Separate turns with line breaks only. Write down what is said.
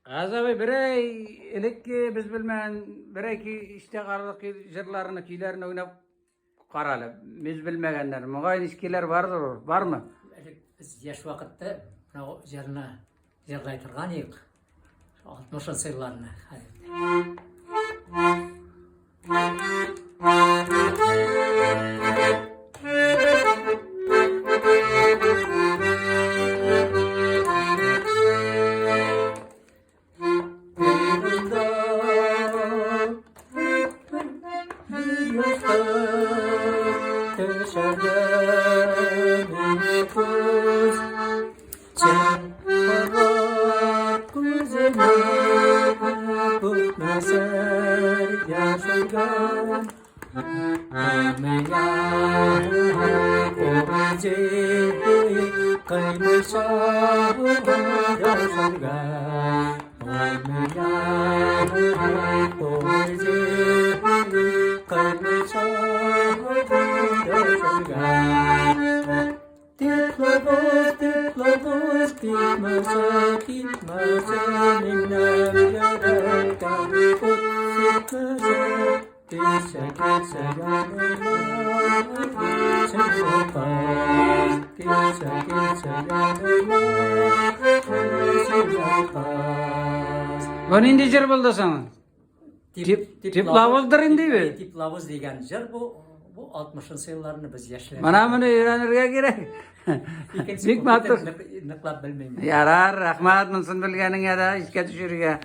Azabı birey elek ki biz bilmeyen birey ki işte karlık jırlarını kilerini oynap karalı. Biz bilmeyenler. Muğayın işkiler vardır o. Var mı?
Biz yaş vakitte yerine yerlaytırgan yık. 60 yıllarını.
Bu nindi jır buldu sana? Tip lavuzdur indi mi?
Tip lavuz degan jır bu 60 yıllarını biz yaşlayalım.
Mana bunu öğrenirge gerek. Bik matur.
Nıklap bilmeyim.
Yarar, rahmat, mısın bilgenin ya da işe düşürüge.